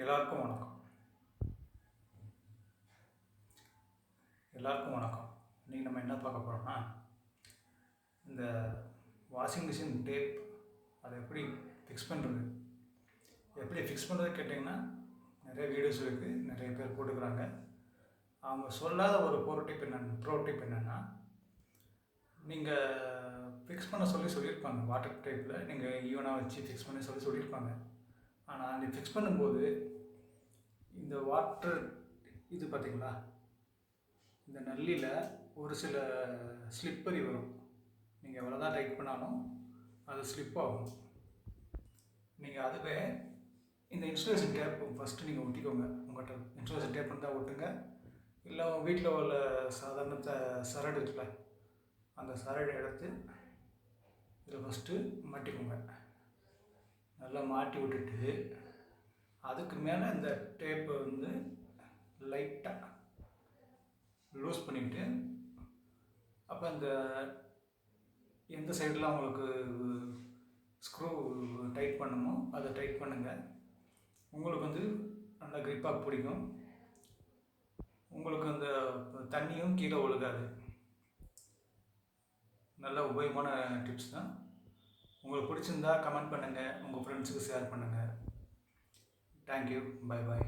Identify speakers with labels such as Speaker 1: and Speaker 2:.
Speaker 1: எல்லாருக்கும் வணக்கம். இன்றைக்கி நம்ம என்ன பார்க்க போகிறோம்னா, இந்த வாஷிங் மிஷின் டேப் அதை எப்படி ஃபிக்ஸ் பண்ணுறது கேட்டிங்கன்னா, நிறைய வீடியோஸ் இருக்குது, நிறைய பேர் போட்டுக்கிறாங்க. அவங்க சொல்லாத ஒரு ப்ரோ டிப் என்னென்னா, நீங்கள் ஃபிக்ஸ் பண்ண சொல்லியிருப்பாங்க. வாட்டர் டேப்பில் நீங்கள் ஈவனாக வச்சு ஃபிக்ஸ் பண்ண சொல்லியிருப்பாங்க. ஆனால் அந்த ஃபிக்ஸ் பண்ணும்போது இந்த வாட்டர் இது பார்த்திங்களா, இந்த நல்லியில் ஒரு சில ஸ்லிப்பரி வரும். நீங்கள் எவ்வளோ தான் டைட் பண்ணாலும் அது ஸ்லிப் ஆகும். நீங்கள் அதுவே இந்த இன்சுலேஷன் டேப் ஃபஸ்ட்டு நீங்கள் ஒட்டிக்கோங்க. உங்கள்கிட்ட இன்சுலேஷன் டேப் இருந்தால் ஒட்டுங்க, இல்லை வீட்டில் உள்ள சாதாரண சரடு இருக்குல்ல, அந்த சரடு எடுத்து இதில் ஃபஸ்ட்டு மாட்டிக்கோங்க. நல்லா மாட்டி விட்டுட்டு அதுக்கு மேலே இந்த டேப்பை வந்து லைட்டாக லூஸ் பண்ணிவிட்டு, அப்போ இந்த எந்த சைடில் உங்களுக்கு ஸ்க்ரூ டைட் பண்ணணுமோ அதை டைட் பண்ணுங்கள். உங்களுக்கு வந்து நல்லா க்ரிப்பாக பிடிக்கும். உங்களுக்கு அந்த தண்ணியும் கீழே ஒழுகாது. நல்ல உபயோகமான டிப்ஸ் தான். உங்களுக்கு பிடிச்சிருந்தா கமெண்ட் பண்ணுங்கள், உங்கள் ஃப்ரெண்ட்ஸுக்கு ஷேர் பண்ணுங்கள். தேங்க்யூ. Bye bye.